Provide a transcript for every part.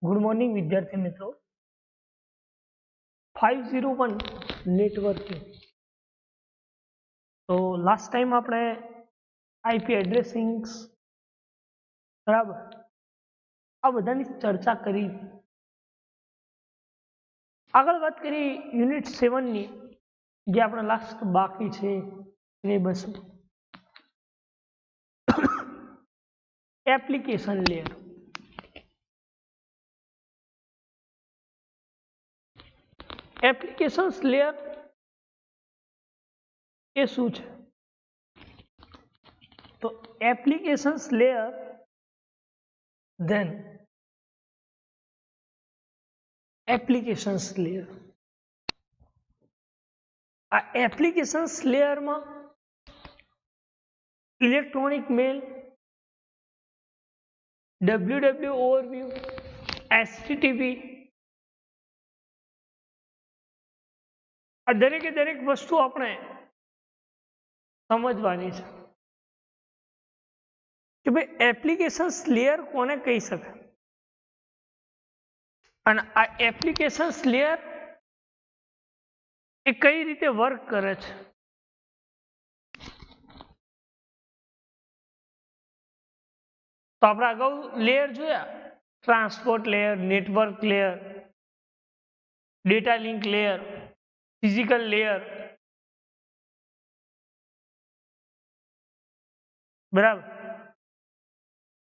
Good morning વિદ્યાર્થી મિત્રો. 501 networking. તો લાસ્ટ ટાઈમ આપણે આઈપી એડ્રેસિંગ્સ બરાબર આ બધાની ચર્ચા કરી. આગળ વાત કરી યુનિટ 7ની, જે આપણે લાસ્ટ બાકી છે syllabus. Application layer. Applications layer એ શું છે? તો applications layer then applications layer. આ એપ્લિકેશન્સ લેયરમાં electronic mail, WW overview, HTTP, આ દરેકે દરેક વસ્તુ આપણે સમજવાની છે કે ભાઈ એપ્લિકેશન્સ લેયર કોને કહી શકાય અને આ એપ્લિકેશન્સ લેયર એ કઈ રીતે વર્ક કરે છે. તો આપણે અગાઉ લેયર જોયા, transport layer, network layer, data link layer, physical layer, બરાબર.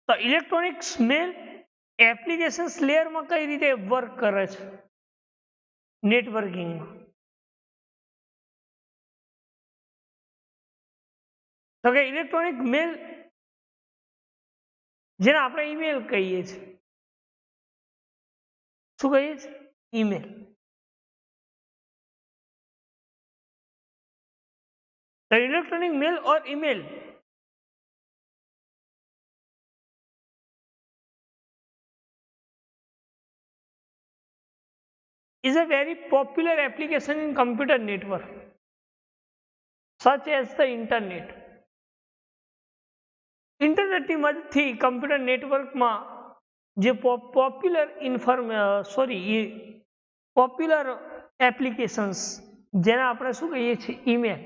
તો ઇલેક્ટ્રોનિક્સ મેલ એપ્લિકેશન્સ લેયરમાં કઈ રીતે વર્ક કરે છે નેટવર્કિંગમાં? તો કે ઇલેક્ટ્રોનિક મેલ, જેને આપણે ઈમેલ કહીએ છીએ, શું કહીએ છીએ? Email. The electronic mail or email is a very popular application in computer network such as the internet. ઇન્ટરનેટની મદદથી કમ્પ્યુટર નેટવર્કમાં જે પોપ્યુલર એપ્લિકેશન્સ, જેને આપણે શું કહીએ છીએ? ઈમેલ.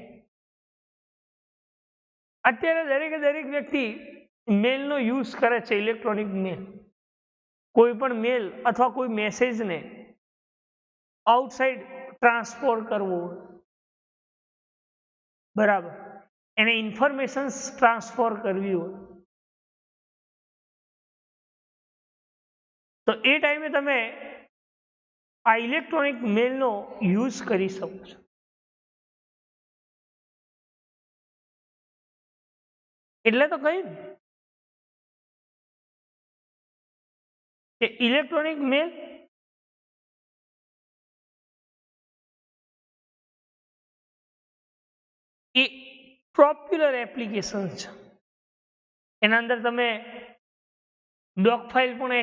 અત્યારે દરેકે દરેક વ્યક્તિ મેલનો યુઝ કરે છે, ઇલેક્ટ્રોનિક મેલ. કોઈ પણ મેલ અથવા કોઈ મેસેજને આઉટસાઇડ ટ્રાન્સફર કરવો, બરાબર, એને ઇન્ફોર્મેશન ટ્રાન્સફર કરવી હોય તો એ ટાઈમે તમે આ ઇલેક્ટ્રોનિક મેલનો યુઝ કરી શકો છો. એટલે તો કહ્યું કે ઇલેક્ટ્રોનિક મેલ એ પોપ્યુલર એપ્લિકેશન છે. એના અંદર તમે ડોક ફાઇલ પણ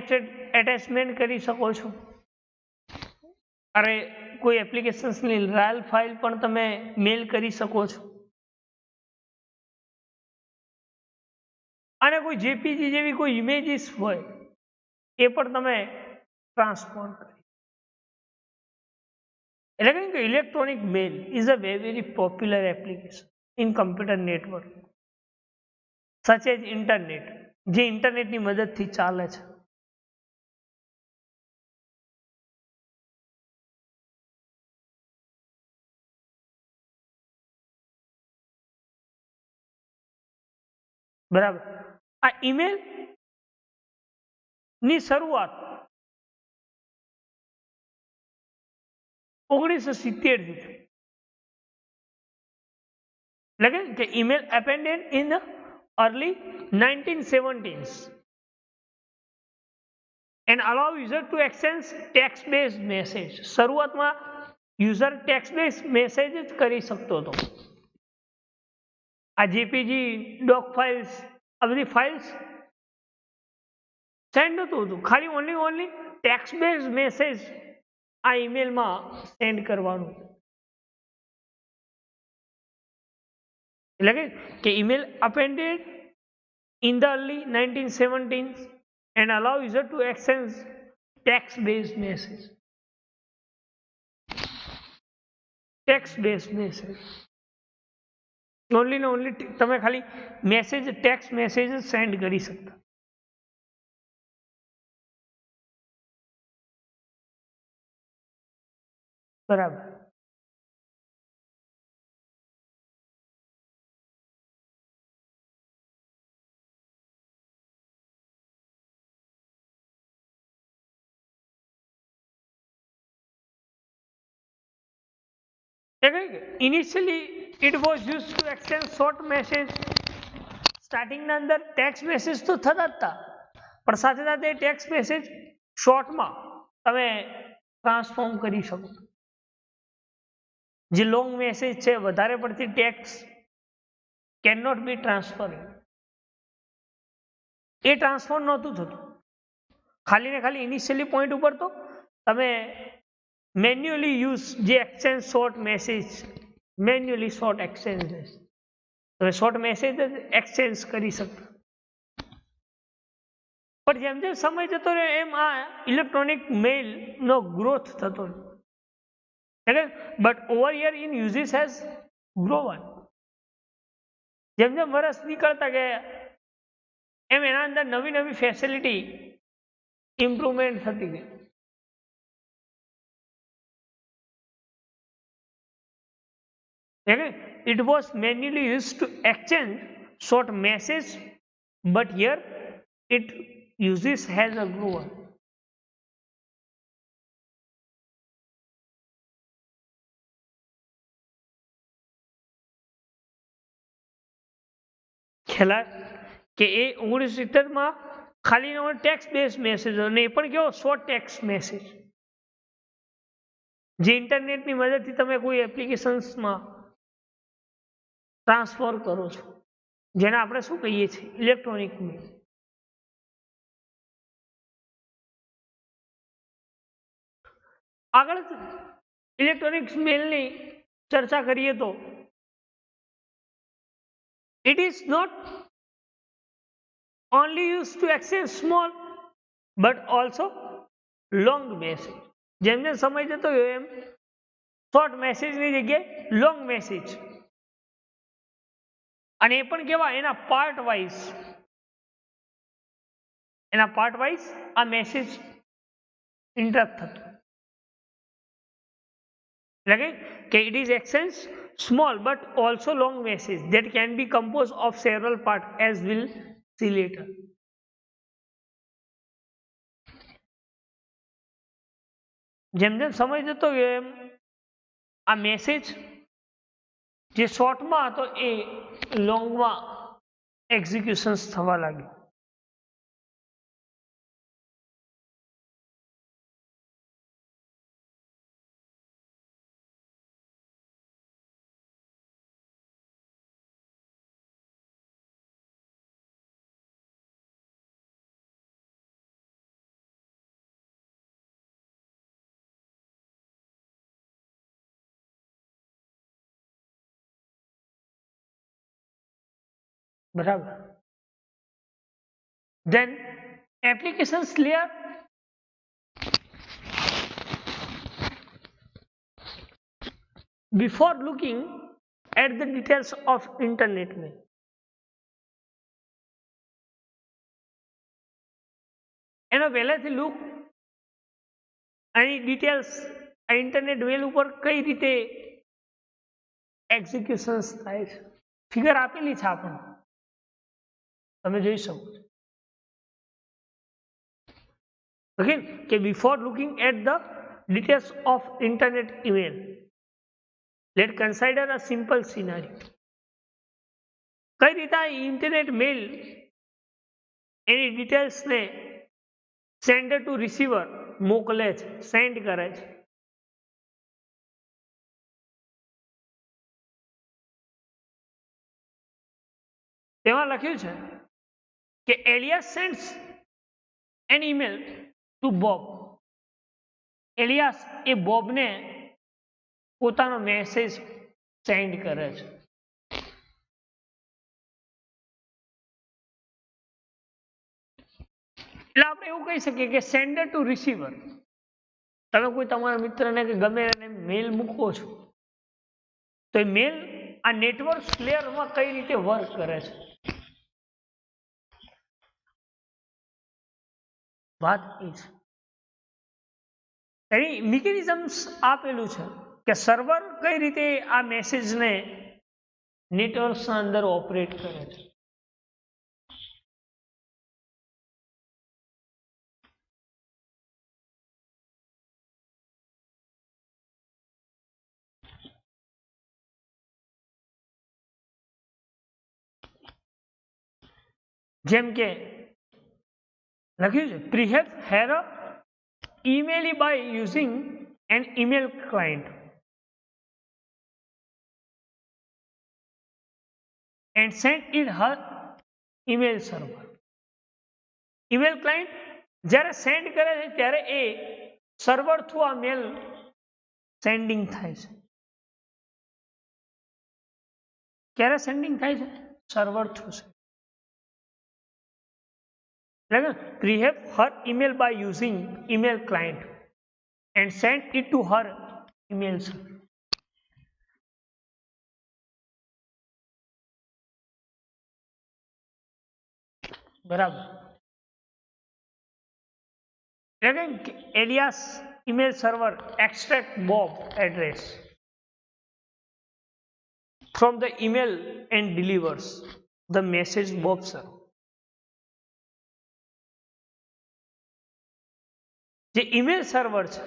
એટેચમેન્ટ કરી શકો છો. અરે કોઈ એપ્લિકેશન્સની રાલ ફાઇલ પણ તમે મેલ કરી શકો છો. અને કોઈ જેપીજી જેવી કોઈ ઇમેજીસ હોય એ પણ તમે ટ્રાન્સફર કરી. એટલે કે electronic mail is a very popular application in computer network such as internet, જે ઇન્ટરનેટની મદદથી ચાલે છે. બરાબર. આ ઈમેલ ની શરૂઆત 1970 થી થઈ. એટલે કે email appended in the early 1970s and allow user to exchange text based message. શરૂઆતમાં યુઝર ટેક્સ્ટ બેઝ મેસેજ જ કરી શકતો હતો. આ જેપીજી, ડોક ફાઇલ્સ, આ બધી ફાઇલ્સ સેન્ડ નતું હતું. ખાલી ઓનલી ટેક્સ્ટ બેઝ મેસેજ આ ઈમેલમાં સેન્ડ કરવાનું. એટલે કે email appended in the early 1970s and allow user to exchange text base message, text base message only ને ઓનલી તમે ખાલી મેસેજ ટેક્સ્ટ મેસેજ સેન્ડ કરી શકતા. બરાબર. Initially it was use to exchange short message. સ્ટાર્ટિંગના અંદર text message તો થતા જ હતા, પણ સાથે સાથે ટેક્સ્ટ મેસેજ શોર્ટમાં તમે ટ્રાન્સફોર્મ કરી શકો. જે લોંગ મેસેજ છે, વધારે પડતી text can not be transfer, એ ટ્રાન્સફર નહોતું થતું. ખાલી ને ખાલી ઇનિશિયલી પોઈન્ટ ઉપર તો તમે મેન્યુઅલી યુઝ જે exchange short message, manually short exchange, તમે શોર્ટ મેસેજ જ એક્સચેન્જ કરી શકતા. પણ જેમ જેમ સમય જતો રહ્યો એમ આ ઇલેક્ટ્રોનિક મેઇલ નો ગ્રોથ થતો રહ્યો, but over here in uses has grown. જેમ જેમ વર્ષ નીકળતા ગયા એમ એના અંદર નવી નવી ફેસિલિટી ઇમ્પ્રુવમેન્ટ થતી ગઈ. It was manually used to exchange short message, but here it uses has a grown. ખેલા કે એ 1970 ખાલી ટેક્સ્ટ બેઝ મેસેજ, અને એ પણ કેવો શોર્ટ ટેક્સ્ટ મેસેજ, જે ઇન્ટરનેટની મદદથી તમે કોઈ એપ્લિકેશન્સમાં ટ્રાન્સફર કરો છો, જેને આપણે શું કહીએ છીએ ઇલેક્ટ્રોનિક મેલ. આગળ ઇલેક્ટ્રોનિક મેલની ચર્ચા કરીએ તો it is not only used to exchange small but also long message. જેમ જેમ સમય જતો હોય એમ શોર્ટ મેસેજની જગ્યાએ લોંગ મેસેજ, અને એ પણ કેવા એના પાર્ટ વાઇઝ આ મેસેજ ઇન્ટરપ્ટ થતો. એટલે કે it is exchange small but also long message that can be composed of several parts, as we'll see later. જેમ જેમ સમય જતો ગયો એમ આ મેસેજ જે શોર્ટમાં હતો એ લોંગમાં એક્ઝિક્યુશન્સ થવા લાગ્યું. બરાબર. Then applications layer before looking at the details of internet mail. એનો પહેલાથી લુક અહીં ડિટેલ્સ આ ઇન્ટરનેટ મેલ ઉપર કઈ રીતે એક્ઝિક્યુશન્સ થાય છે, ફિગર આપેલી છે આપણને, તમે જોઈ શકો છો. ઓકે, કે before looking at the details of internet email, let consider a simple scenario. કઈ રીતે આ ઇન્ટરનેટ મેલ એની ડિટેલ્સને સેન્ડર ટુ રિસીવર મોકલે છે, સેન્ડ કરે છે. તેમાં લખ્યું છે કે Alice sends an email to Bob. Alice એ બોબને પોતાનો મેસેજ સેન્ડ કરે છે. એટલે આપણે એવું કહી શકીએ કે સેન્ડર ટુ રિસીવર. તમે કોઈ તમારા મિત્રને કે ગમે એને મેલ મૂકો છો તો એ મેલ આ નેટવર્ક લેયરમાં કઈ રીતે વર્ક કરે છે, વાત એ છે. એની મિકેનિઝમ્સ આપેલું છે કે સર્વર કઈ રીતે આ મેસેજને નેટવર્ક્સના અંદર ઓપરેટ કરે છે. જેમ કે લખ્યું છે પ્રીહેપ hair email by using an email client and send it her email server. email client જ્યારે સેન્ડ કરે છે ત્યારે એ સર્વર થ્રુ આ મેલ સેન્ડિંગ થાય છે. ક્યારે સેન્ડિંગ થાય છે? સર્વર થ્રુ છે. Prehab her email by using email client and send it to her email server. બરાબર. alias email server extract Bob address from the email and delivers the message Bob server. જે email server છે,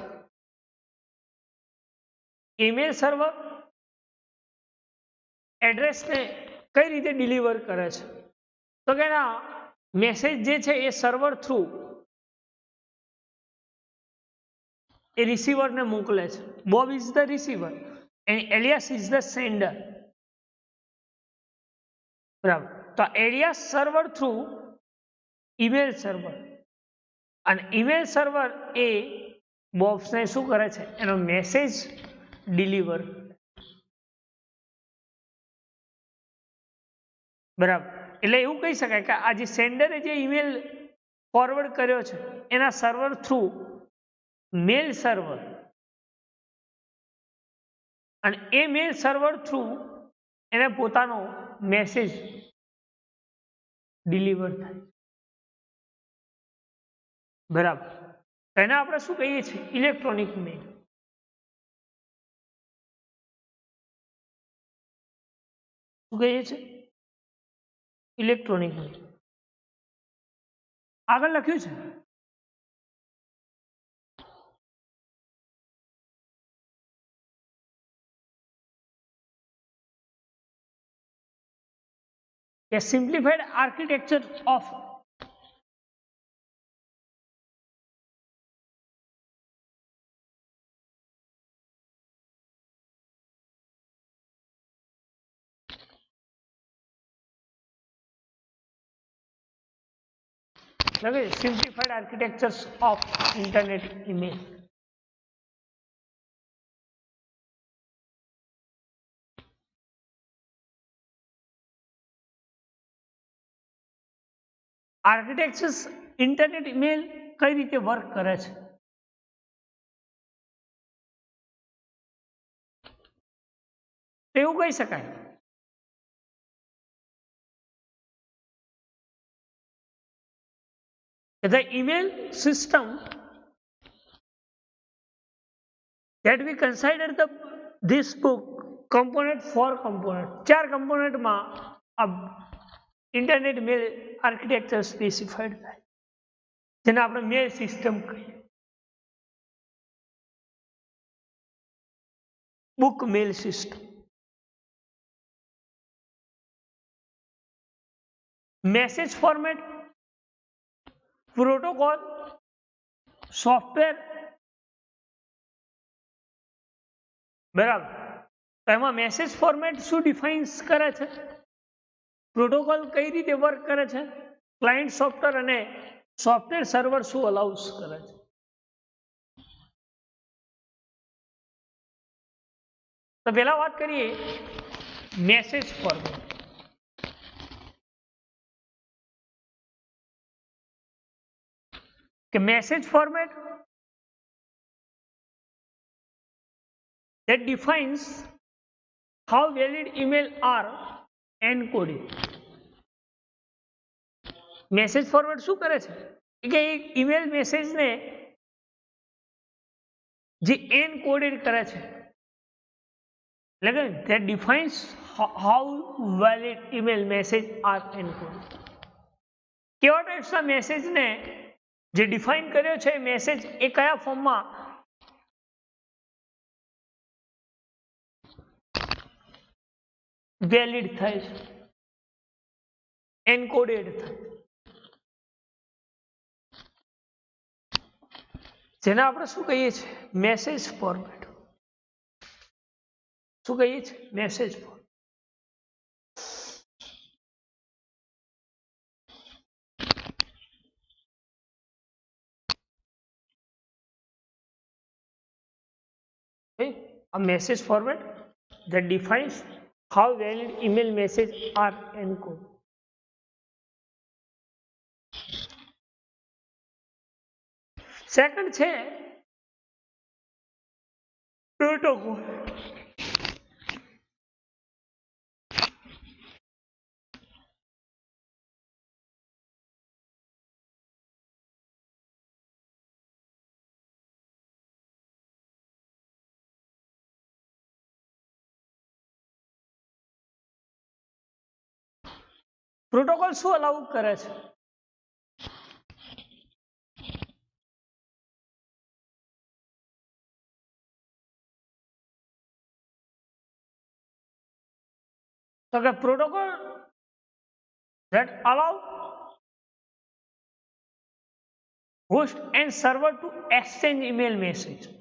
email server એડ્રેસને કઈ રીતે deliver કરે છે? તો કે ના મેસેજ જે છે એ સર્વર થ્રુ એ રિસીવરને મોકલે છે. Bob is the receiver and alias is the sender. બરાબર. તો alias server through email server અને ઈમેલ સર્વર એ બોબ્સને શું કરે છે? એનો મેસેજ ડિલિવર. બરાબર. એટલે એવું કહી શકાય કે આ જે સેન્ડરે જે ઈમેલ ફોરવર્ડ કર્યો છે એના સર્વર થ્રુ મેલ સર્વર અને એ મેલ સર્વર થ્રુ એને પોતાનો મેસેજ ડિલિવર થાય. બરાબર. એને આપણે શું કહીએ છીએ? ઇલેક્ટ્રોનિક મેલ. શું કહીએ છીએ? ઇલેક્ટ્રોનિક મેલ. આગળ લખ્યું છે a simplified architecture of simplified architectures of internet email. Architectures internet email કઈ રીતે વર્ક કરે છે? એવું કહી શકાય કે the email system that we consider this book component 4 component 4 componentમાં આ ઇન્ટરનેટ મેલ આર્કિટેક્ચર સ્પેસિફાઈડ થાય જેને આપણે મેલ સિસ્ટમ કહીએ. Book mail system, message format, protocol, software. બરાબર. તો એમાં મેસેજ ફોર્મેટ શું ડિફાઇન્સ કરે છે? પ્રોટોકોલ કઈ રીતે વર્ક કરે છે? ક્લાયન્ટ સોફ્ટવેર અને સોફ્ટવેર સર્વર શું અલાઉસ કરે છે? તો પહેલા વાત કરીએ મેસેજ ફોર્મેટ. કે message format that defines how valid email are encoded. Message format શું કરે છે કે એક ઈમેલ મેસેજને જે એનકોડેડ કરે છે, એટલે કે that defines how valid email message are encoded. કેવા ટાઈપ્સના મેસેજને જે ડિફાઇન કર્યો છે મેસેજ એ કયા ફોર્મમાં વેલિડ થાય છે, એન્કોડેડ થાય, જેને આપણે શું કહીએ છીએ મેસેજ ફોર્મેટ. શું કહીએ છીએ message format. a message format that defines how valid email message are encoded. Second છે પ્રોટોકોલ. પ્રોટોકોલ શું અલાઉ કરે છે? તો કે protocol that allow host and server to exchange email message.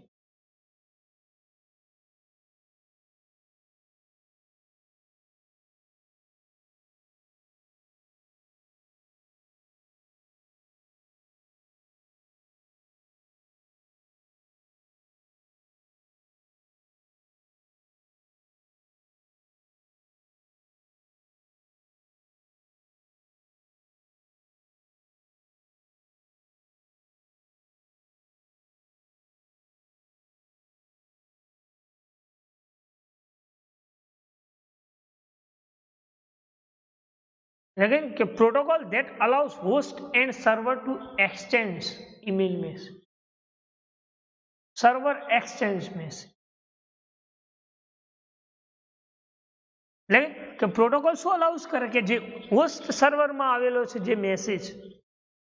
Again, કે protocol that allows host and server to exchange email message. Server exchange message. એટલે કે protocol શું અલાઉસ કરે કે જે હોસ્ટ સર્વરમાં આવેલો છે જે મેસેજ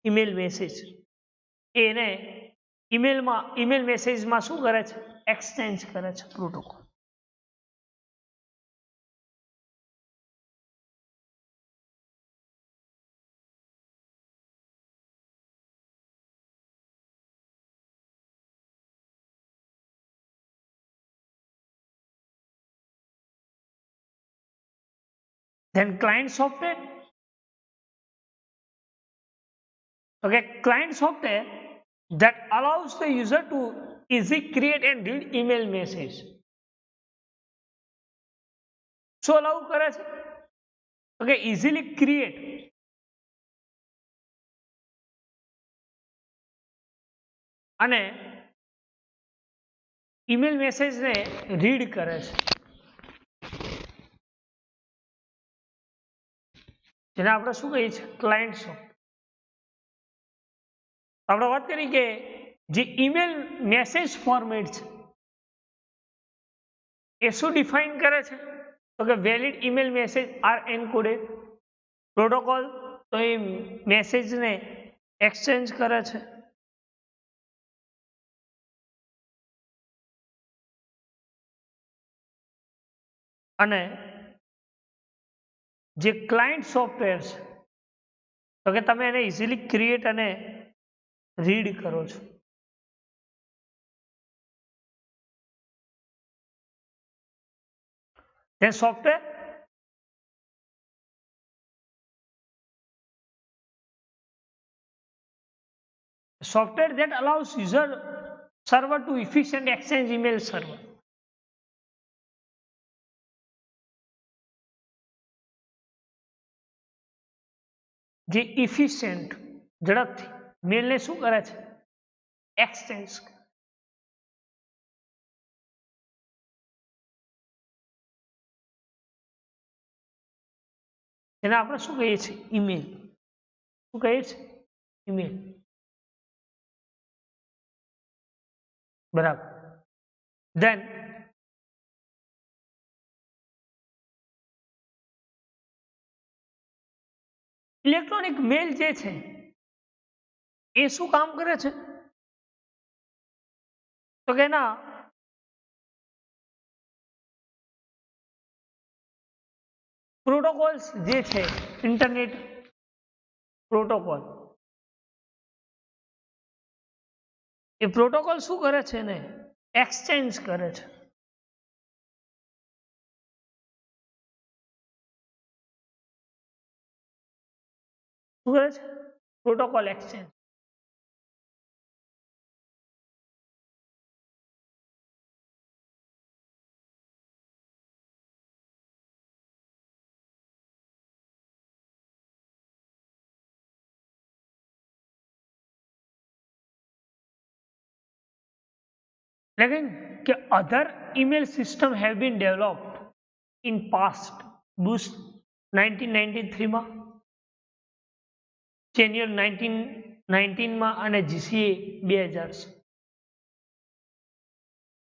ઈમેલ મેસેજ એને ઈમેલ મેસેજમાં શું કરે છે એક્સચેન્જ કરે છે protocol. Then client software. Okay, client software that allows the user to easily create and read email message. શું અલાઉ કરે છે? Okay, easily create અને ઈમેલ મેસેજને રીડ કરે છે, જેને આપણે શું કહીએ છીએ ક્લાયન્ટ સોફ્ટવેર. આપણે વાત કરી કે જે ઈમેલ મેસેજ ફોર્મેટ છે એ શું ડિફાઇન કરે છે તો કે valid email message are encoded. Protocol તો એ મેસેજને એક્સચેન્જ કરે છે અને જે ક્લાયન્ટ સોફ્ટવેર છે તો કે તમે એને ઇઝીલી ક્રિએટ અને રીડ કરો છો. Then software that allows user server to efficient exchange email server. જે ઇફિશિયન્ટ ઝડપથી મેલને શું કરે છે એક્સચેન્જ. એને આપણે શું કહીએ છીએ? ઈમેલ. શું કહીએ છીએ? ઈમેલ. બરાબર. ધેન ઇલેક્ટ્રોનિક મેલ જે છે એ શું કામ કરે છે? તો કે ના પ્રોટોકોલ્સ જે છે ઇન્ટરનેટ પ્રોટોકોલ, એ પ્રોટોકોલ શું કરે છે ને એક્સચેન્જ કરે છે. શું કરે છે? Protocol exchange. એટલે કે અધર email system have been developed in past. Bush 1993 માં, ચેનિયર 1919 માં અને જીસીએ 2000.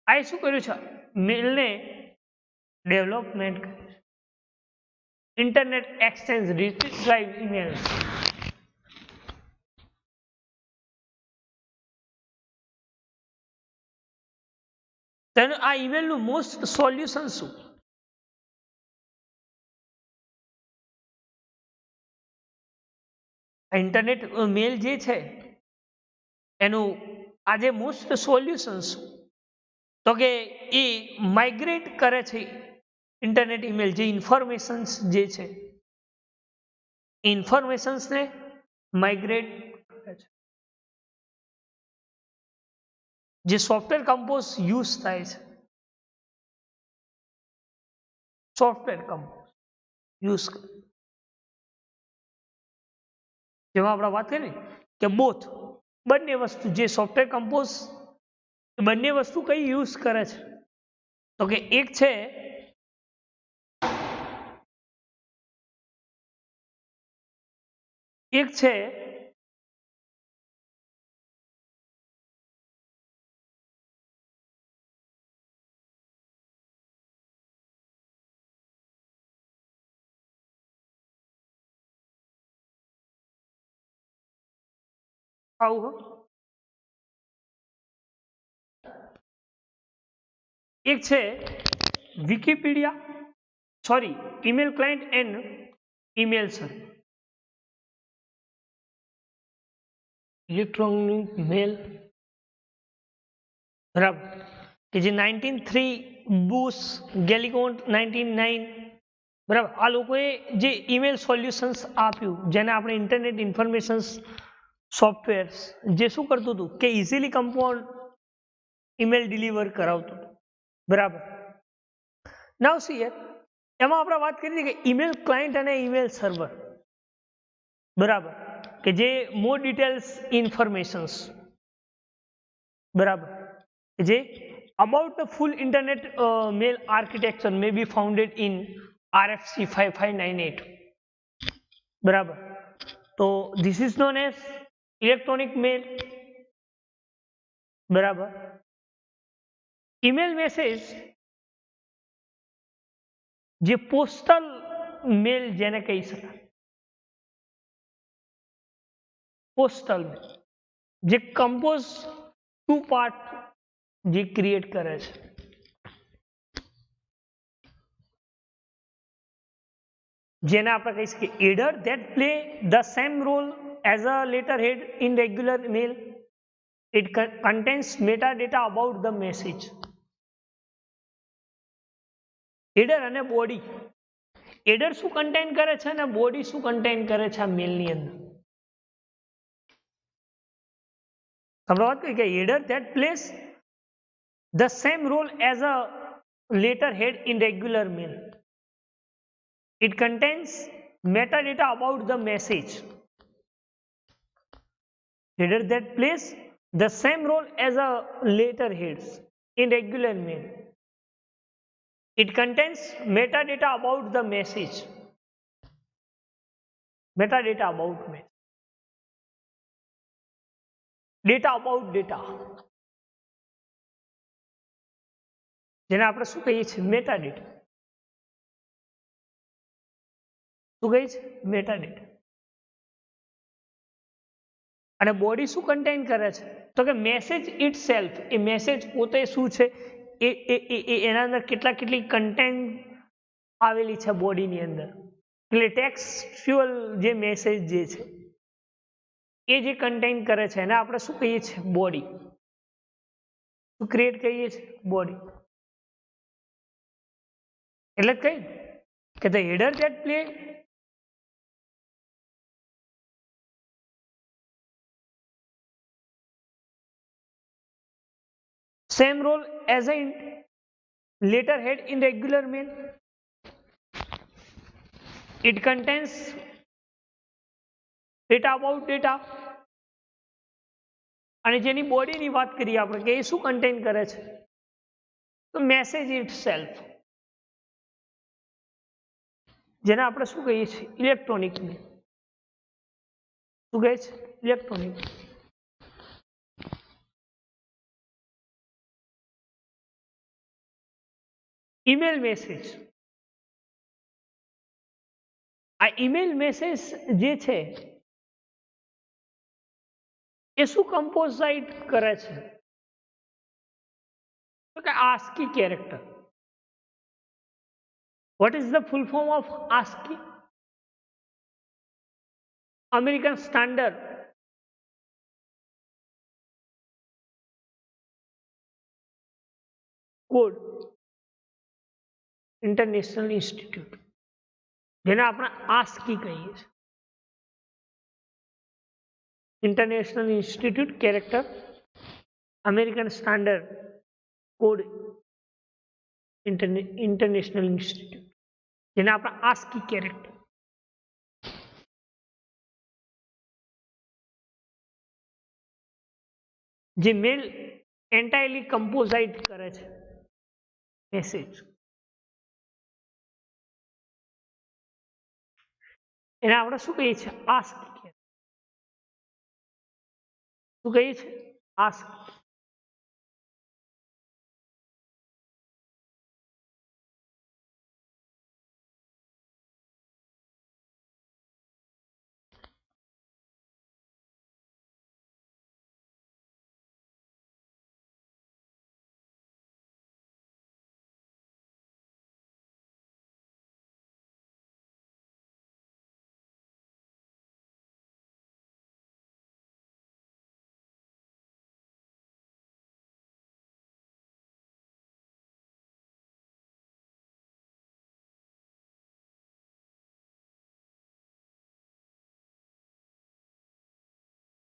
આ શું કર્યું છે? મેલને ડેવલપમેન્ટ કર્યું છે. Internet exchange retrieve email. તેનું આ ઈમેલનું મોસ્ટ સોલ્યુશન શું? ઇન્ટરનેટ મેલ જે છે એનું આજે મોસ્ટ સોલ્યુશન શું? તો કે એ માઇગ્રેટ કરે છે ઇન્ટરનેટ ઈમેલ જે ઇન્ફોર્મેશન્સ જે છે ઇન્ફોર્મેશન્સને માઇગ્રેટ કરે છે. જે સોફ્ટવેર કમ્પોઝ યુઝ થાય છે, સોફ્ટવેર કમ્પોઝ યુઝ કરે, જેમાં આપણે વાત કરી કે બોથ બંને વસ્તુ જે સોફ્ટવેર કમ્પોઝ બંને વસ્તુ કઈ યુઝ કરે છે? તો કે એક છે આવું, એક છે Wikipedia, sorry email client and email server. Electronic mail બરાબર કે જે 1903 બુશ ગેલિકોન 1909 બરાબર આ લોકોએ જે ઈમેલ સોલ્યુશન્સ આપ્યું જેને આપણે ઇન્ટરનેટ ઇન્ફોર્મેશન સોફ્ટવેર જે શું કરતું હતું કે ઇઝીલી કમ્પાઉન્ડ ઈમેલ ડિલિવર કરાવતું હતું. બરાબર. નાઉ સી એમાં આપણે વાત કરી કે ઈમેલ ક્લાયન્ટ અને ઈમેલ સર્વર. બરાબર કે જે મોર ડિટેલ્સ ઇન્ફોર્મેશન્સ. બરાબર જે about the full internet mail architecture may be founded in RFC 5598. બરાબર તો this is known as electronic mail. બરાબર ઈમેલ મેસેજ જે પોસ્ટલ મેલ જેને કહી શકાય, પોસ્ટલ મેલ જે કમ્પોઝ ટુ પાર્ટ જે ક્રિએટ કરે છે. જેને આપણે કહી શકીએ header that play the same role as a letterhead in regular mail. It contains metadata about the message. header અને body. header શું કન્ટેન કરે છે અને body શું કન્ટેન કરે છે આ મેલની અંદર. આપણે વાત કરી કે header that plays the same role as a letterhead in regular mail. It contains metadata about the message. Header that plays the same role as a letterheads in regular mail. It contains metadata about the message. Metadata about message. Data about data. જેને આપણે શું કહીએ છીએ metadata. શું કહીએ છીએ metadata. અને body શું કન્ટેન કરે છે તો કે message it self, A message પોતે શું છે એના અંદર કેટલી કન્ટેન્ટ આવેલી છે બોડીની અંદર. એટલે ટેક્સ્ચ્યુઅલ જે મેસેજ જે છે એ જે કન્ટેન કરે છે એને આપણે શું કહીએ છીએ બોડી. શું ક્રિએટ કહીએ છીએ બોડી. એટલે કઈ કે the header that play same role as a letterhead in regular mail. It contains data about data. અને જેની બોડીની વાત કરીએ આપણે કે એ શું કન્ટેન કરે છે તો મેસેજ ઇટ સેલ્ફ, જેને આપણે શું કહીએ છીએ ઇલેક્ટ્રોનિક મેલ. શું કહે છે ઇલેક્ટ્રોનિક. Email message. આ ઈમેલ મેસેજ જે છે એ શું કમ્પોઝાઇટ કરે છે તો કે ASCII character. What is the full form of ASCII? American Standard Code International Institute, જેને આપણે ASCII કહીએ છીએ. International Institute Character American Standard Code International Institute, જેને આપણે ASCII કેરેક્ટર. જે મેલ એન્ટાયરલી કમ્પોઝાઇટ કરે છે મેસેજ. એને આપણે શું કહીએ છીએ ASCII. શું કહીએ છીએ ASCII.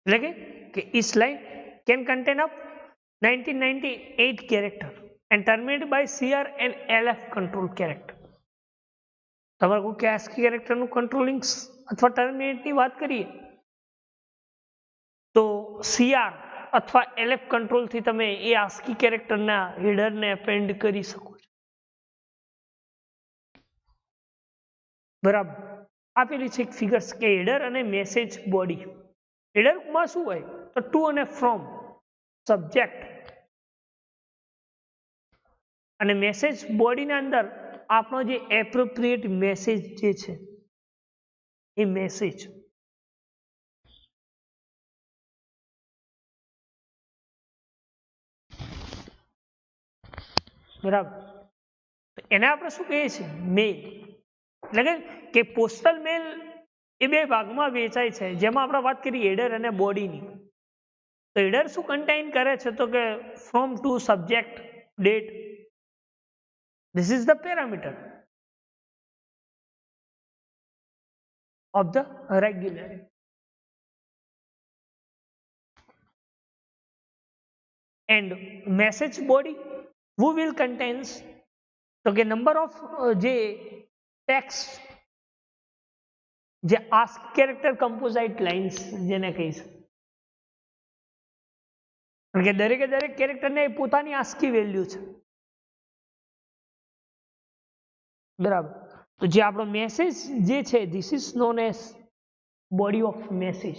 એટલે કે each line can contain up 1998 character and terminated by CR and LF control character. તમારે કોઈ કે ASCII કેરેક્ટરનું કંટ્રોલિંગ અથવા ટર્મિનેટની વાત કરીએ તો CR અથવા LF કંટ્રોલથી તમે એ ASCII કેરેક્ટરના હેડરને એપેન્ડ કરી શકો છો. બરાબર. આપેલી છે એક ફિગર્સ કે હેડર અને મેસેજ બોડી. હેડરમાં શું હોય તો ટુ અને ફ્રોમ સબ્જેક્ટ અને મેસેજ બોડીના અંદર આપણો જે એપ્રોપ્રિએટ મેસેજ જે છે એ મેસેજ. બરાબર. એને આપણે શું કહીએ છીએ મેલ. એટલે કે પોસ્ટલ મેલ એ બે ભાગમાં વેચાય છે, જેમાં આપણે વાત કરીએ હેડર અને બોડીની. તો હેડર શું કન્ટેન કરે છે તો કે from to subject date. This is the parameter of the regular. And message body who will contains તો કે number of જે text જે ASCII character composite lines જેને કહી છે કારણ કે દરેકે દરેક કેરેક્ટરને પોતાની આસ્કી વેલ્યુ છે, બરાબર. તો જે આપણો મેસેજ જે છે this is known as body of message,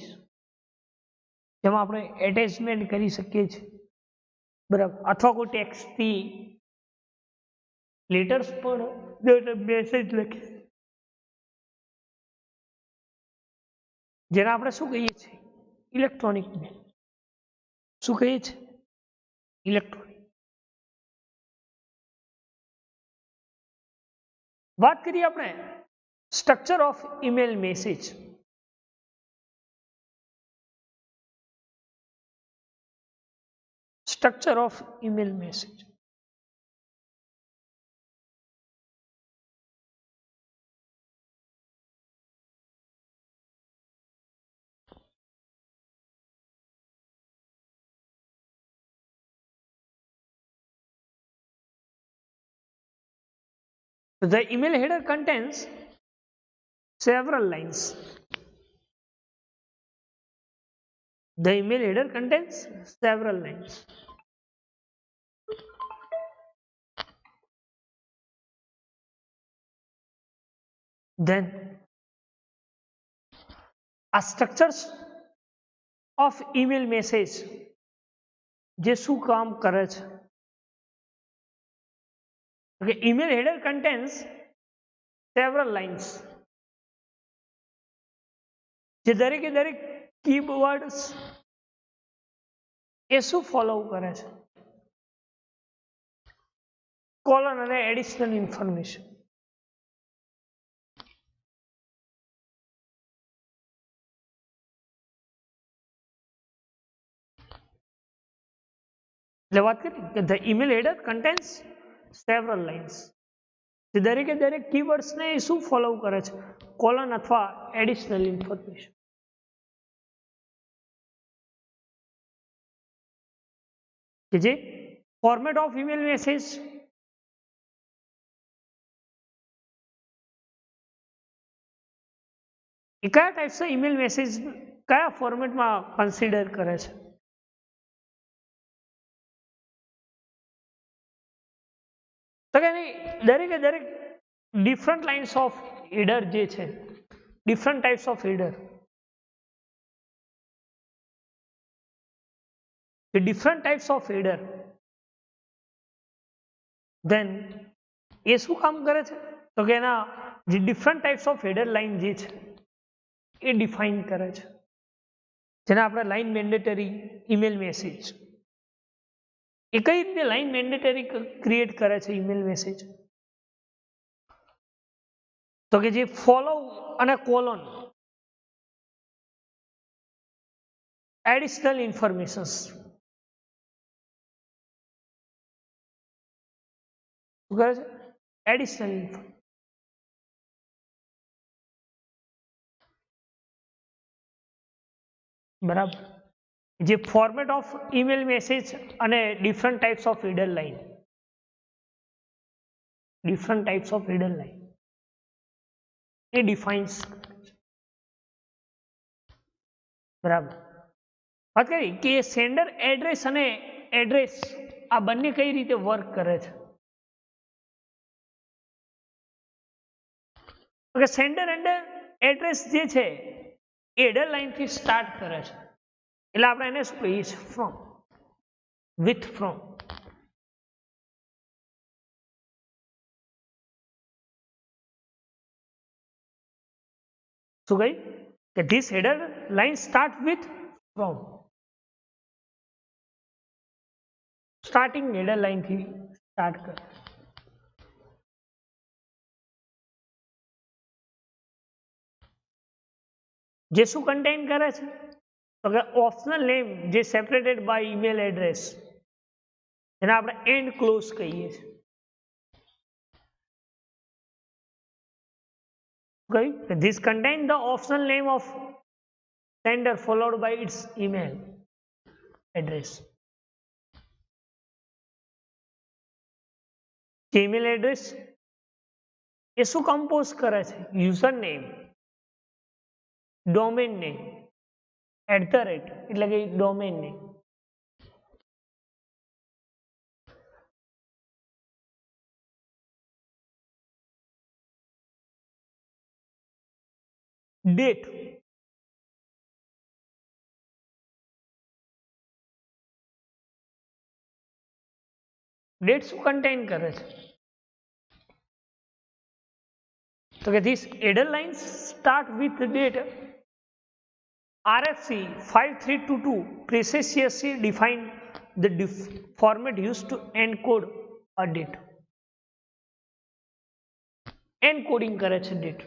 જેમાં આપણે એટેચમેન્ટ કરી શકીએ છીએ, બરાબર, અથવા કોઈ ટેક્સ્ટથી લેટર્સ પણ મેસેજ લખીએ, જેને આપણે શું કહીએ છીએ, ઇલેક્ટ્રોનિક મેલ. શું કહીએ છીએ? ઇલેક્ટ્રોનિક. વાત કરીએ આપણે structure of email message. Structure of email message. The email header contains several lines. The email header contains several lines. Then આ structures of email message જે શું કામ કરે છે? Okay, email header contains several lines. જે દરેકે દરેક keywords એ શું ફોલો કરે છે? કોલન અને એડિશનલ ઇન્ફોર્મેશન. એટલે વાત કરી કે the email header contains several lines. જે દરેકે દરેક કીવર્ડ્સને એ શું ફોલો કરે છે? કોલન અથવા એડિશનલ ઇન્ફોર્મેશન. કે જે ફોર્મેટ ઓફ ઈમેલ મેસેજ એ કયા ટાઈપ્સ ઓફ ઈમેલ મેસેજ કયા ફોર્મેટમાં કન્સિડર કરે છે? તો કે દરેકે દરેક ડિફરન્ટ લાઇન્સ ઓફ હેડર જે છે, different types of header, different types of header, then એ શું કામ કરે છે? તો કે એના જે different types of header line જે છે એ ડિફાઇન કરે છે, જેને આપણે લાઇન મેન્ડેટરી ઈમેલ મેસેજ. એ કઈ રીતે લાઇન મેન્ડેટરી ક્રિએટ કરે છે ઈમેલ મેસેજ? તો કે જે ફોલો અને કોલોન એડિશનલ ઇન્ફોર્મેશન. શું કરે છે? Additional information. બરાબર. જે ફોર્મેટ ઓફ ઈમેલ મેસેજ અને different types of header line, different types of header line A defines. બરાબર. વાત કરી કે સેન્ડર એડ્રેસ અને એડ્રેસ આ બંને કઈ રીતે વર્ક કરે છે? ઓકે, સેન્ડર એન્ડ એડ્રેસ જે છે એ હેડર લાઇનથી સ્ટાર્ટ કરે છે, એટલે આપણે એને શું કહીએ છીએ? ફ્રોમ. With from. શું કહ્યું? કે this header line start with from. Starting header લાઇનથી સ્ટાર્ટ કરે. જે શું કન્ટેન કરે છે? તો કે ઓપ્શનલ નેમ જે સેપરેટેડ બાય ઈમેલ એડ્રેસ, જેને આપણે એન્ડ ક્લોઝ કહીએ છીએ. Okay, this contain the optional name of sender followed by its email address. email address એ શું કમ્પોઝ કરે છે? યુઝર નેમ, ડોમેન નેમ, @ એટલે કે ડોમેન નેમ, ડેટ ડેટ શું કન્ટેન કરે છે? તો કે this adder lines start with date. RFC 5322 precisely define the format used to encode a date. Encoding કરે છે ડેટ.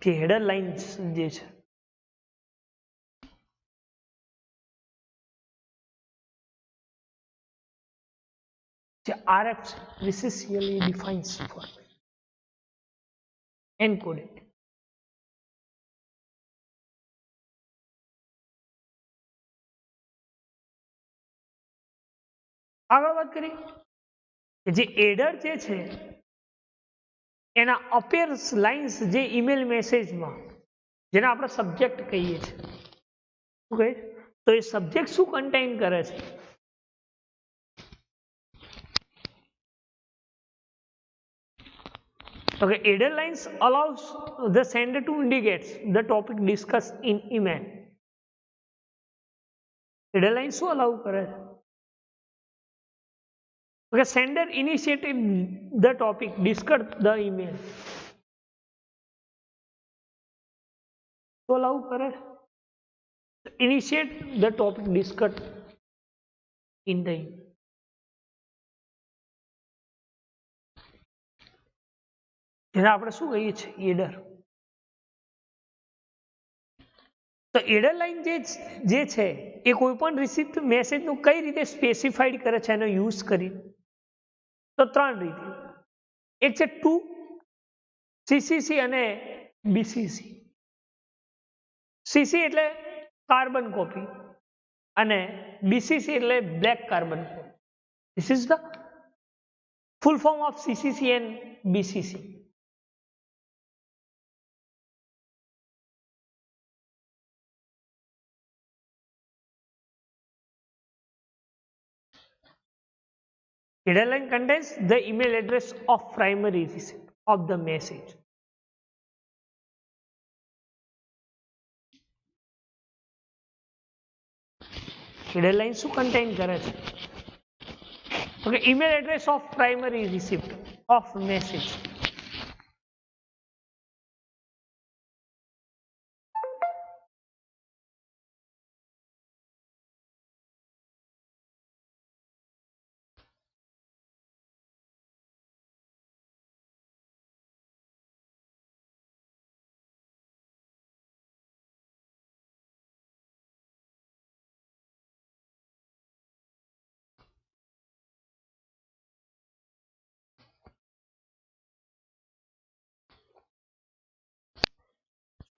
જે હેડર લાઇન્સ જે છે જે RFC precisely defines format encoded. આગળ વાત કરીએ જે એડર જે છે એના અપેયર્સ લાઇન્સ જે ઈમેલ મેસેજમાં જેને આપણે સબ્જેક્ટ કહીએ છીએ, શું કહે તો એ સબ્જેક્ટ શું કન્ટેન કરે છે? Okay, header lines allows the sender to indicate the topic discussed in email. Header lines શું allow કરે છે? Okay, sender initiated the topic discussed the email. શું allow કરે છે? Initiate the topic discussed in the email. જેને આપણે શું કહીએ છીએ? એડર. તો એડર લાઇન જે છે એ કોઈ પણ રિસીપ્ટ મેસેજનું કઈ રીતે સ્પેસિફાઈડ કરે છે એનો યુઝ કરી? તો ત્રણ રીતે. એક છે ટુ, CCC અને BCC. CC એટલે કાર્બન કોપી અને BCC એટલે black carbon copy. This is the full form of CCC and BCC. Header line contains the email address of primary recipient of the message. Header line શું contain કરે છે? Okay, email address of primary recipient of message.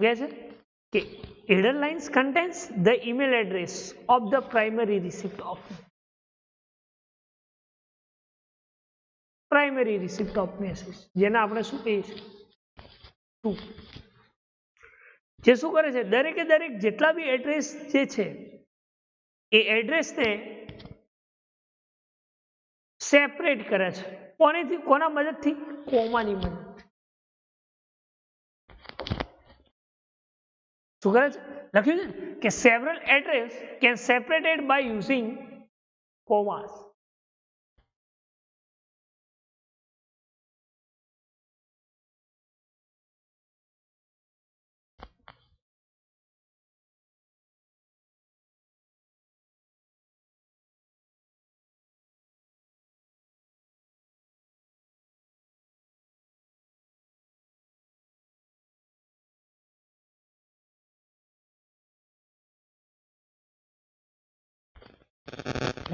Yes, okay. Header lines contains the email address of the primary recipient of message. જેને આપણે શું કહીએ છીએ? Two. જે શું કરે છે? દરેકે દરેક જેટલા બી એડ્રેસ જે છે એ એડ્રેસને સેપરેટ કરે છે. કોનેથી? કોના મદદથી? કોમાની મદદ. શું કરે છે? લખ્યું છે કે several address can separated by using commas.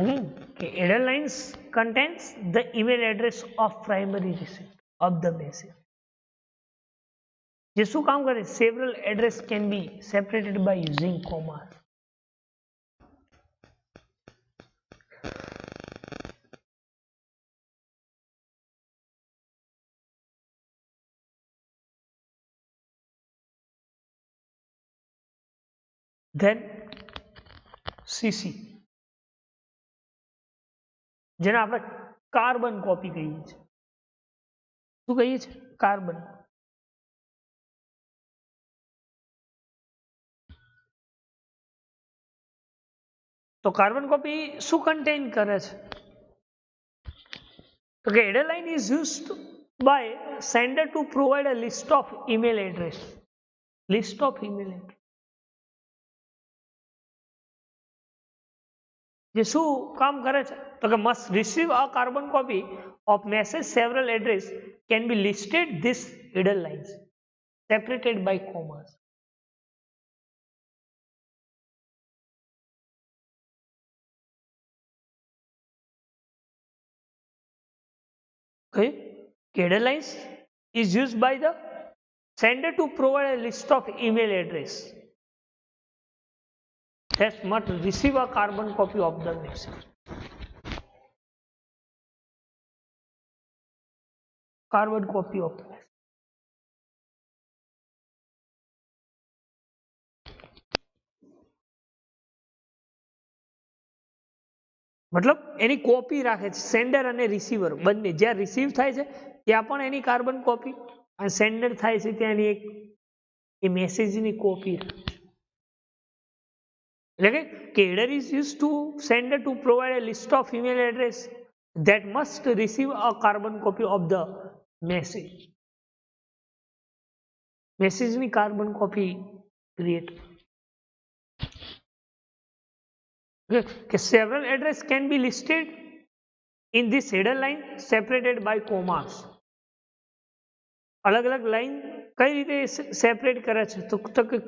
Okay. Header lines contains the email address of primary recipient of the message. જે શું કામ કરે? Several address can be separated by using commas. Then CC, જેને આપણે કાર્બન કોપી કહીએ છીએ. શું કહીએ છીએ? કાર્બન. તો કાર્બન કોપી શું કન્ટેન કરે છે? તો કે header line is used by sender to provide a list of email address. List of email address. જે શું કામ કરે છે? તો કે must receive a carbon copy of message several address can be listed this header lines separated by commas. Okay, header lines is used by the sender to provide a list of email address that must receive a carbon copy of the message. Carbon copy of the message. मतलब એની copy રાખે છે sender અને receiver બંને. જ્યાં receive થાય છે ત્યાં પણ એની કાર્બન કોપી અને સેન્ડર થાય છે ત્યાં એની એક એ મેસેજની કોપી. એટલે કે header is used to sender to provide a list of email address that must receive a carbon copy of the message. મેસેજની carbon copy create. Okay, several address can be listed in this header line separated by commas. अलग अलग line कई रीते separate करे છે? તો કે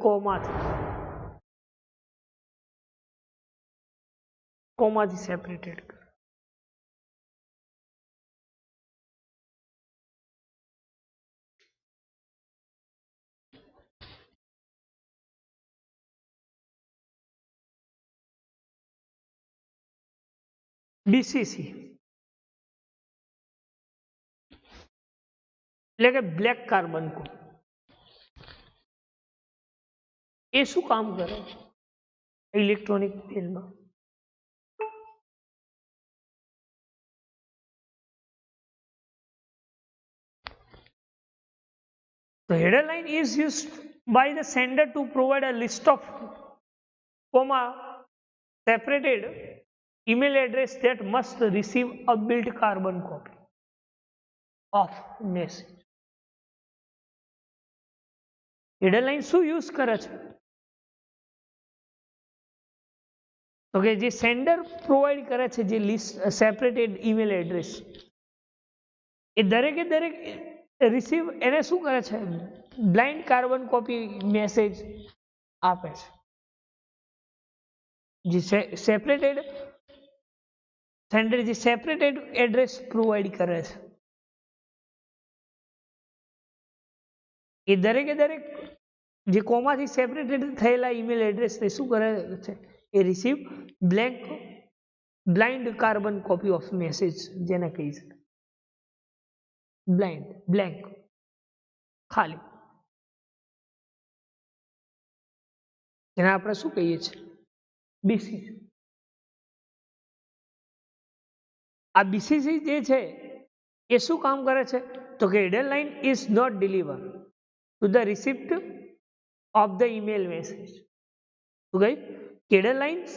કોમાથી separated કરે. BCC એટલે કે બ્લેક કાર્બન કોડ. એ શું કામ કરે electronic મેલમાં? The header line is used by the sender to provide a list of comma separated email address that must receive a built carbon copy of message. header line શું use કરે છે? તો કે જે sender provide કરે છે જે list separated email address એ દરેકે દરેક રિસીવ એને શું કરે છે? બ્લાઇન્ડ કાર્બન કોપી મેસેજ આપે છે. જે સેપરેટેડ સેન્ડર જે સેપરેટેડ એડ્રેસ પ્રોવાઈડ કરે છે એ દરેકે દરેક જે કોમાથી સેપરેટેડ થયેલા ઈમેલ એડ્રેસને શું કરે છે? એ receive blind carbon copy of message જેને કહી છે. બ્લાઇન્ડ બ્લેન્ક ખાલી જેને આપણે શું કહીએ છીએ? BCC. આ BCC જે છે એ શું કામ કરે છે? તો કે header line is not delivered to the receipt of the email message. શું કહ્યું? header lines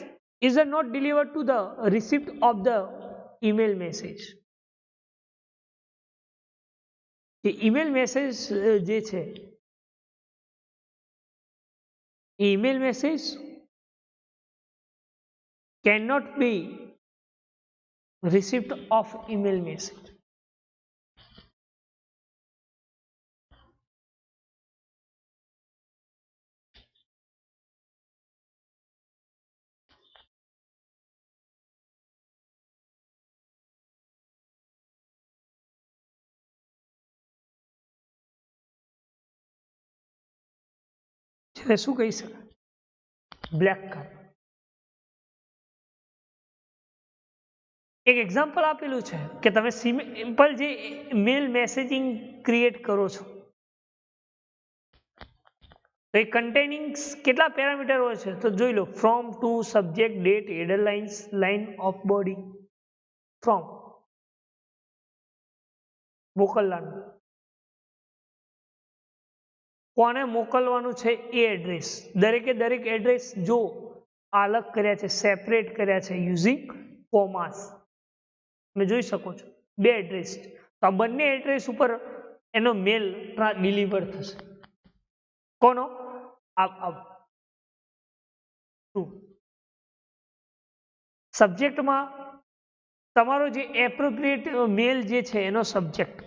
is not delivered to the receipt of the email message. એ ઈમેલ મેસેજ જે છે એ email message cannot be receipt of email message. જેને શું કહી શકાય? Black carbon. એક એક્ઝામ્પલ આપેલું છે કે તમે સિમ્પલ જે મેલ મેસેજિંગ ક્રિએટ કરો છો તો એ કન્ટેનિંગ કેટલા પેરામીટર હોય છે? તો જોઈ લો. From, to, subject, date, header lines, line of body. From મોકલવાનું, કોને મોકલવાનું છે એ એડ્રેસ, દરેકે દરેક એડ્રેસ જો अलग कर्या छे, सेपरेट कर्या छे યુઝિંગ કોમાસ। તમે જોઈ શકો છો બે એડ્રેસ, તો આ બંને એડ્રેસ ઉપર એનો મેલ ડિલિવર થશે। કોનો? સબ્જેક્ટમાં તમારો જે એપ્રોપ્રિએટ મેલ જે છે એનો સબ્જેક્ટ,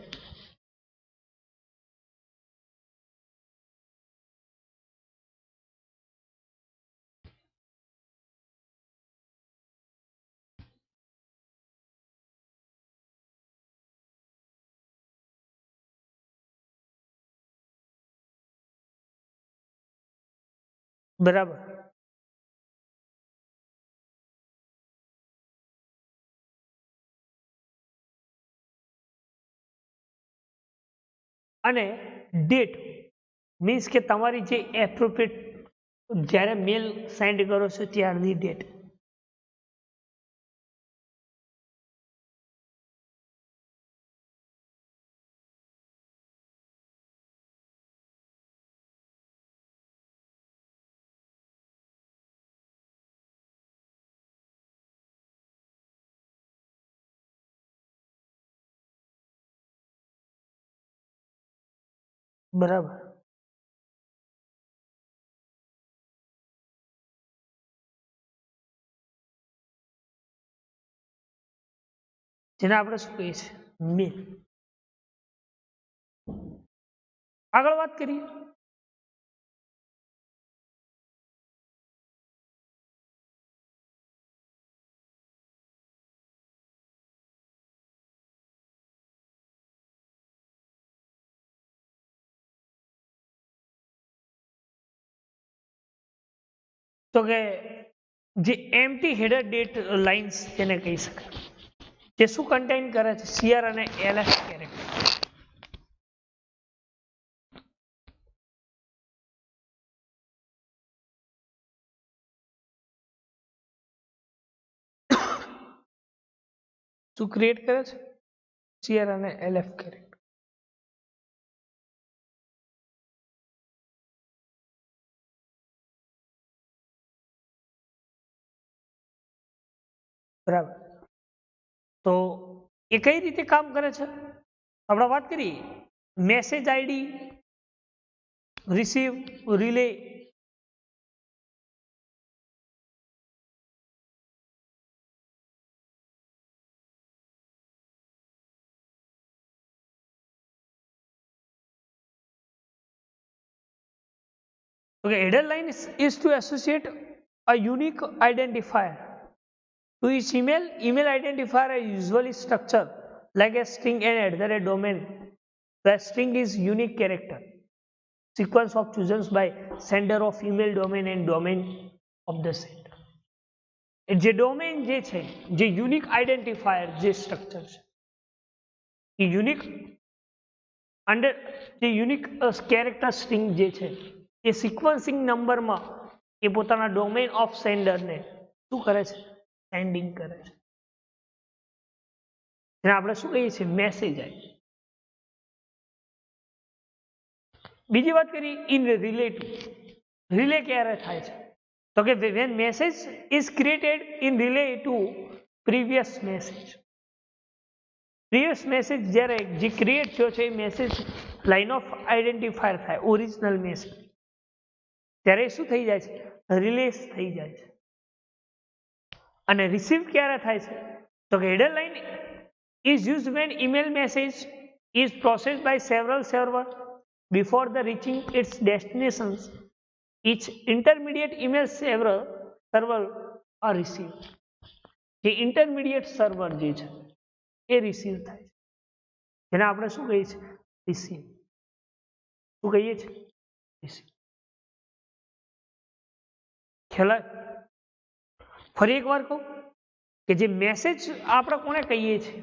બરાબર। અને ડેટ મીન્સ કે તમારી જે એપ્રોપ્રિએટ જ્યારે મેલ સેન્ડ કરો છો ત્યારની ડેટ। બરાબર। જેને આપણે શું કહીએ છીએ મેલ। આગળ વાત કરીએ। તો કે જે એમ્પ્ટી હેડર ડેટ લાઇન્સ તેને કહી શકાય, જે શું કન્ટેન કરે છે CR અને LF કેરેક્ટર। શું ક્રિએટ કરે છે? CR અને LF કેરેક્ટર। બરાબર। તો એ કઈ રીતે કામ કરે છે આપણે વાત કરીએ। Message ID, receive, relay, okay, header line is to associate a unique identifier to each email. Email identifier are usually structured like a string and @domain. The string is unique character sequence of chosen by sender of email domain and domain of the sender. જે domain જે છે, જે unique identifier જે structure છે, એ unique under જે unique character string જે છે એ sequencing નંબરમાં એ પોતાના ડોમેન ઓફ સેન્ડરને શું કરે છે? સેન્ડિંગ કરે છે। જેને આપણે શું કહીએ છીએ? Message ID. બીજી વાત કરીએ ઇન રિલેટિવ। રિલે ક્યારે થાય છે? તો કે when message is created in relay to previous message. previous message જ્યારે જે ક્રિએટ થયો છે એ મેસેજ લાઇન ઓફ આઈડેન્ટિફાયર થાય, ઓરિજિનલ મેસેજ, ત્યારે શું થઈ જાય છે? રિલેસ થઈ જાય છે। અને રિસીવ ક્યારે થાય છે? તો કે header line is used when email message is processed by several servers before the reaching its destinations. Each intermediate email server are received. જે intermediate server જે છે એ રિસીવ થાય છે, જેને આપણે શું કહીએ છીએ? રિસીવ। શું કહીએ છીએ? રિસીવ। ખ્યાલ? ફરી એક વાર કહું કે જે મેસેજ આપણે કોને કહીએ છીએ?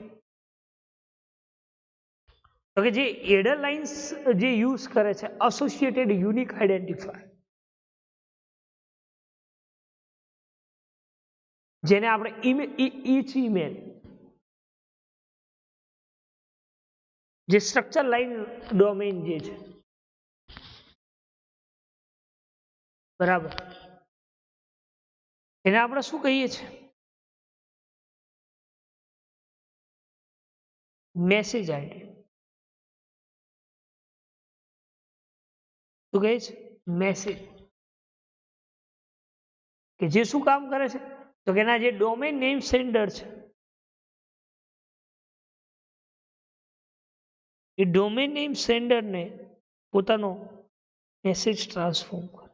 તો કે જે હેડર લાઇન્સ જે યુઝ કરે છે એસોસિએટેડ યુનિક આઈડેન્ટિફાયર, જેને આપણે ઈચ ઈમેલ જે સ્ટ્રક્ચર લાઇન ડોમેન જે છે, બરાબર, એને આપણે શું કહીએ છીએ? Message ID. શું કહે છે? મેસેજ. કે જે શું કામ કરે છે? તો કે એના જે ડોમેન નેમ સેન્ડર છે એ ડોમેન નેમ સેન્ડરને પોતાનો મેસેજ ટ્રાન્સફોર્મ કરે.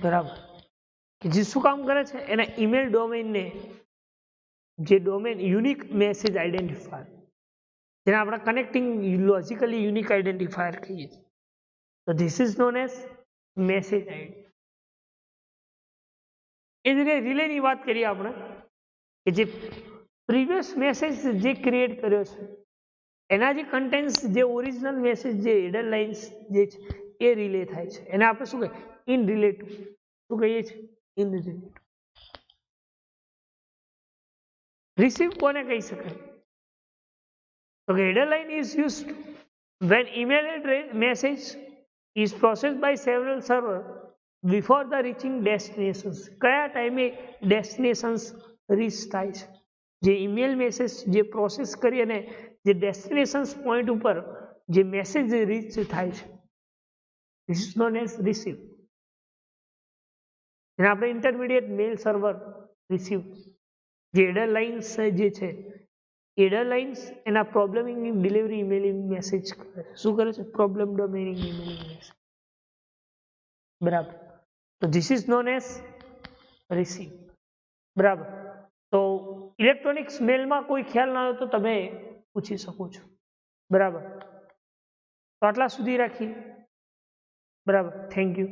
બરાબર. જે શું કામ કરે છે? એના ઈમેલ ડોમેનને જે ડોમેન યુનિક મેસેજ આઈડેન્ટિફાયર, જેને આપણે કનેક્ટિંગ લોજિકલી યુનિક આઈડેન્ટિફાયર કહીએ છીએ. તો this is known as message ID. એ જ રીતે રિલેની વાત કરીએ આપણે, કે જે પ્રીવિયસ મેસેજ જે ક્રિએટ કર્યો છે એના જે કન્ટેન્ટ્સ, જે ઓરિજિનલ મેસેજ, જે હેડર લાઇન્સ જે છે એ રિલે થાય છે. એને આપણે શું કહીએ? In relative. શું કહીએ છીએ? In relative. રિસીવ કોને કહી શકાય? તો કે header line is used when email message is processed by several servers before the reaching destinations. કયા ટાઈમે ડેસ્ટિનેશન્સ રીચ થાય છે? જે ઈમેલ મેસેજ જે પ્રોસેસ કરી અને જે ડેસ્ટિનેશન્સ પોઈન્ટ ઉપર જે મેસેજ રીચ થાય છે, this is known as receive. એને આપણે ઇન્ટરમીડિયેટ મેલ સર્વર રિસીવ. જે હેડર લાઇન્સ જે છે, હેડર લાઇન્સ એના પ્રોબ્લેમિંગ ડિલિવરી ઇમેલિંગ મેસેજ કરે. શું કરે છે? Problem domaining emailing message. બરાબર. તો this is known as receive. બરાબર. તો ઇલેક્ટ્રોનિક્સ મેલમાં કોઈ ખ્યાલ ના હોય તો તમે પૂછી શકો છો. બરાબર. તો આટલા સુધી રાખીએ. બરાબર. Thank you.